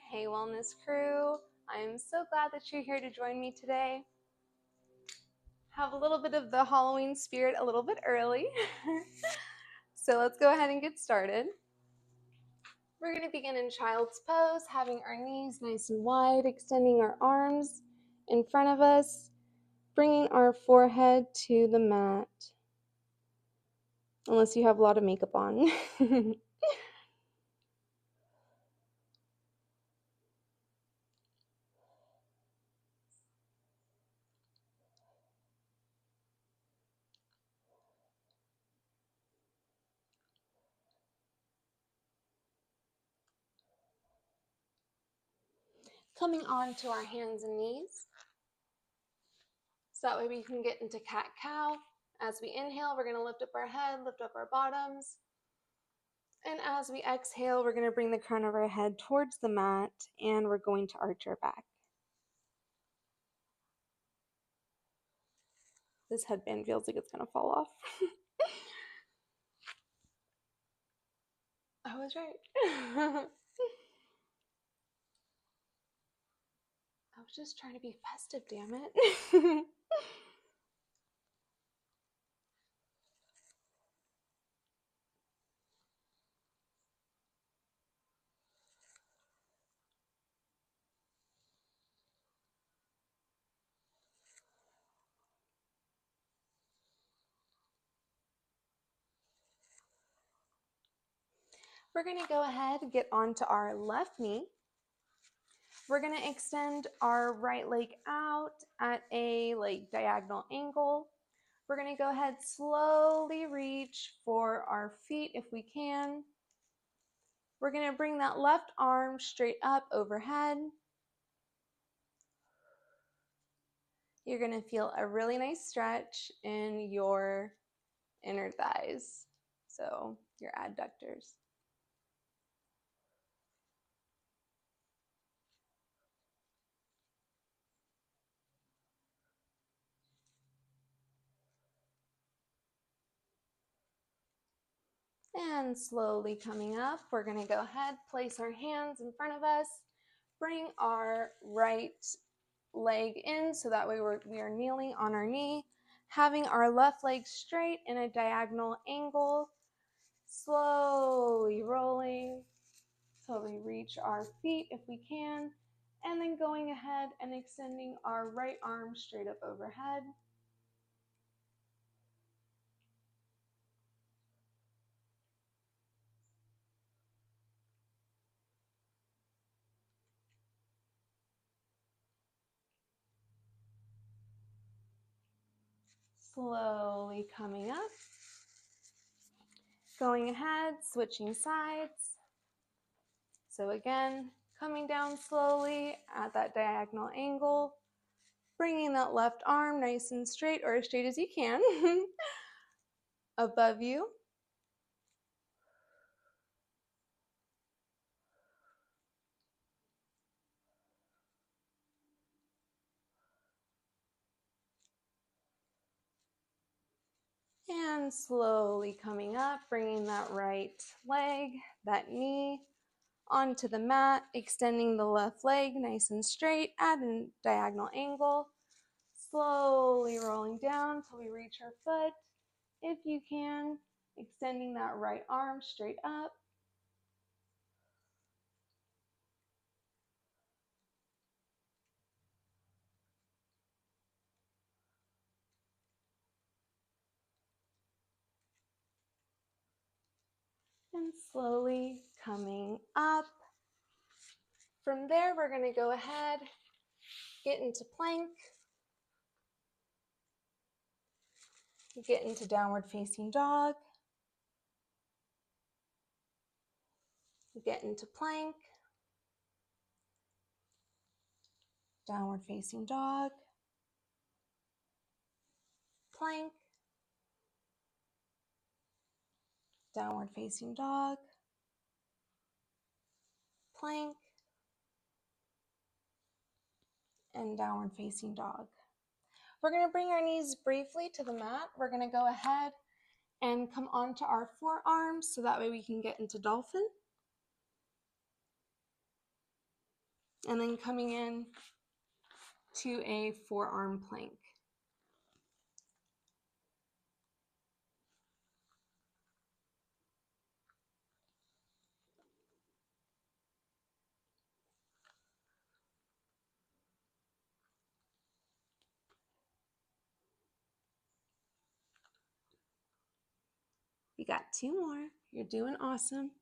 Hey Wellness Crew. I am so glad that you're here to join me today. Have a little bit of the Halloween spirit a little bit early. So let's go ahead and get started. We're going to begin in child's pose, having our knees nice and wide, extending our arms in front of us, bringing our forehead to the mat. Unless you have a lot of makeup on. Coming on to our hands and knees. So that way we can get into cat-cow. As we inhale, we're going to lift up our head, lift up our bottoms. And as we exhale, we're going to bring the crown of our head towards the mat, and we're going to arch our back. This headband feels like it's going to fall off. I was right. I was just trying to be festive, damn it. We're going to go ahead and get onto our left knee. We're going to extend our right leg out at a diagonal angle. We're going to go ahead, slowly reach for our feet if we can. We're going to bring that left arm straight up overhead. You're going to feel a really nice stretch in your inner thighs, so your adductors. And slowly coming up, we're going to go ahead, place our hands in front of us, bring our right leg in so that way we are kneeling on our knee, having our left leg straight in a diagonal angle, slowly rolling till we reach our feet if we can, and then going ahead and extending our right arm straight up overhead. Slowly coming up, going ahead, switching sides. So again, coming down slowly at that diagonal angle, bringing that left arm nice and straight, or as straight as you can, above you. And slowly coming up, bringing that right leg, that knee, onto the mat, extending the left leg nice and straight at a diagonal angle. Slowly rolling down till we reach our foot. If you can, extending that right arm straight up. And slowly coming up. From there, we're going to go ahead, get into plank, get into downward facing dog, get into plank, downward facing dog, plank, downward facing dog, plank, and downward facing dog. We're going to bring our knees briefly to the mat. We're going to go ahead and come onto our forearms so that way we can get into dolphin. and then coming in to a forearm plank. You got 2 more. You're doing awesome.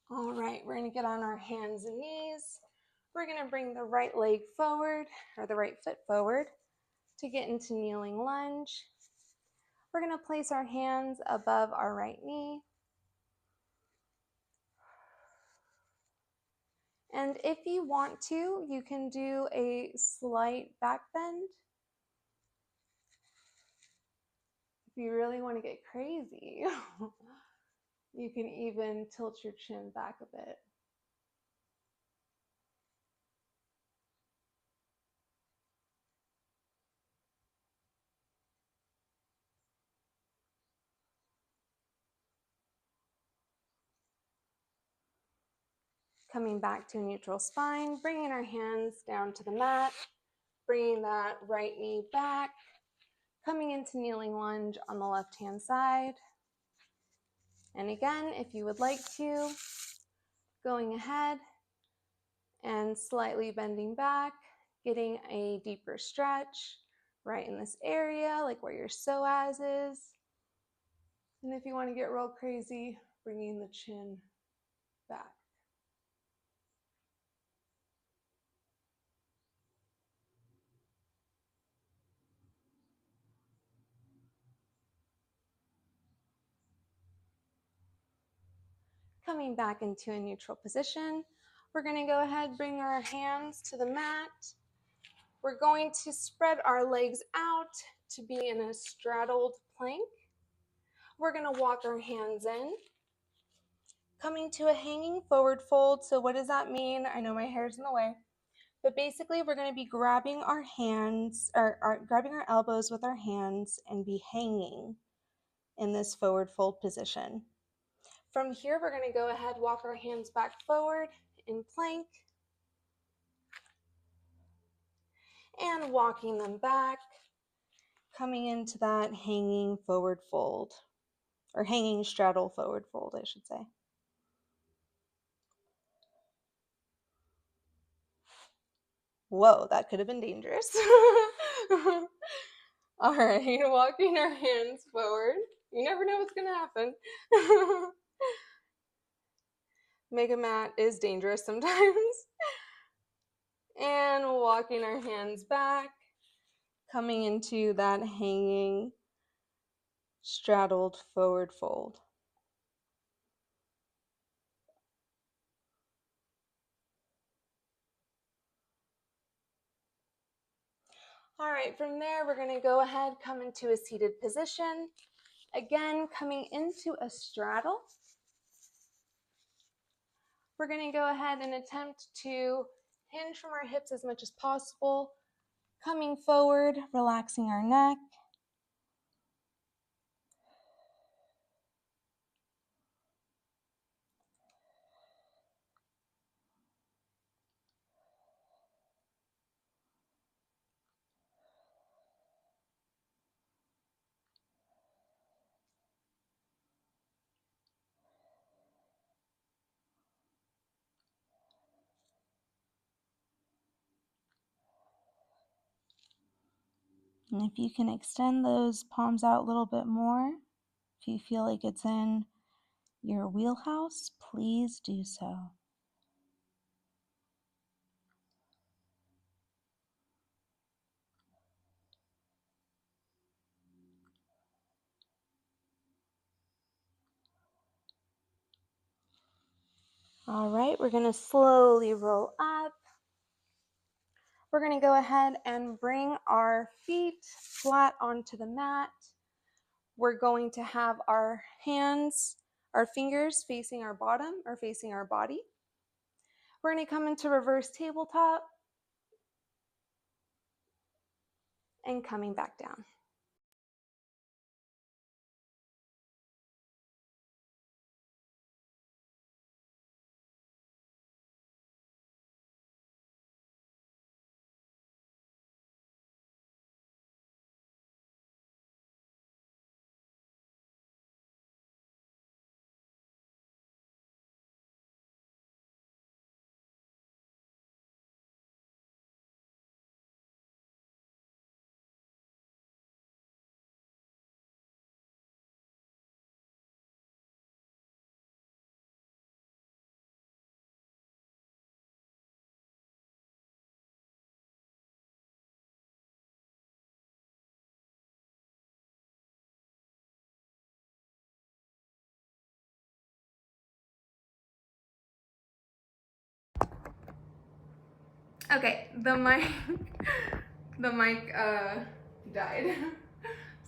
All right, we're going to get on our hands and knees. We're going to bring the right leg forward, or the right foot forward, to get into kneeling lunge. We're going to place our hands above our right knee. And if you want to, you can do a slight back bend. If you really want to get crazy, you can even tilt your chin back a bit. Coming back to a neutral spine, bringing our hands down to the mat, bringing that right knee back, coming into kneeling lunge on the left-hand side. And again, if you would like to, going ahead and slightly bending back, getting a deeper stretch right in this area, like where your psoas is. And if you want to get real crazy, bringing the chin back. Coming back into a neutral position, we're going to go ahead and bring our hands to the mat. We're going to spread our legs out to be in a straddled plank. We're going to walk our hands in, coming to a hanging forward fold. So what does that mean? I know my hair's in the way, but basically we're going to be grabbing our hands, or grabbing our elbows with our hands and be hanging in this forward fold position. From here, we're going to go ahead, walk our hands back forward in plank, and walking them back, coming into that hanging forward fold, or hanging straddle forward fold, I should say. Whoa, that could have been dangerous. All right, walking our hands forward. You never know what's going to happen. Mega mat is dangerous sometimes. And walking our hands back, coming into that hanging straddled forward fold. All right, from there, we're going to go ahead, come into a seated position. Again, coming into a straddle. We're going to go ahead and attempt to hinge from our hips as much as possible. Coming forward, relaxing our neck. And if you can extend those palms out a little bit more, if you feel like it's in your wheelhouse, please do so. All right, we're going to slowly roll up. We're going to go ahead and bring our feet flat onto the mat. We're going to have our hands, our fingers facing our bottom or facing our body. We're going to come into reverse tabletop. and coming back down. Okay, the mic died.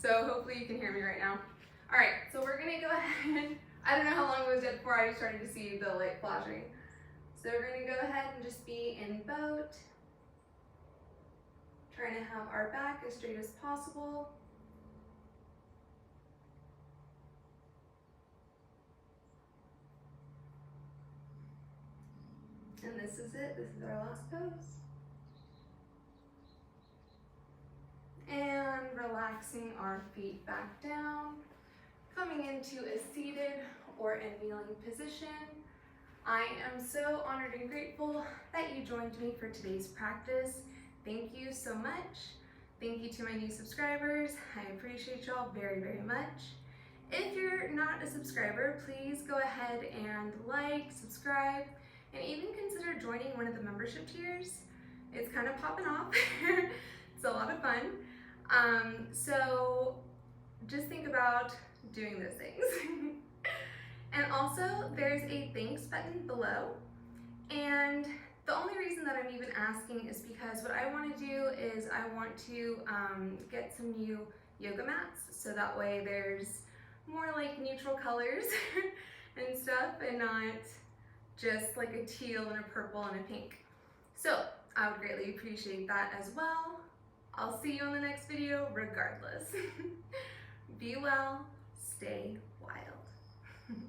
So hopefully you can hear me right now. All right, so we're gonna go ahead. I don't know how long it was dead before I started to see the light flashing. So we're gonna go ahead and just be in boat, trying to have our back as straight as possible. And this is it, this is our last pose. And relaxing our feet back down, coming into a seated or a kneeling position. I am so honored and grateful that you joined me for today's practice. Thank you so much. Thank you to my new subscribers. I appreciate y'all very, very much. If you're not a subscriber, please go ahead and like, subscribe, and even consider joining one of the membership tiers. It's kind of popping off. It's a lot of fun. So just think about doing those things. And also, there's a thanks button below. And the only reason that I'm even asking is because what I want to do is I want to get some new yoga mats, so that way there's more like neutral colors and stuff, and not just like a teal and a purple and a pink. So I would greatly appreciate that as well. I'll see you on the next video regardless. Be well, stay wild.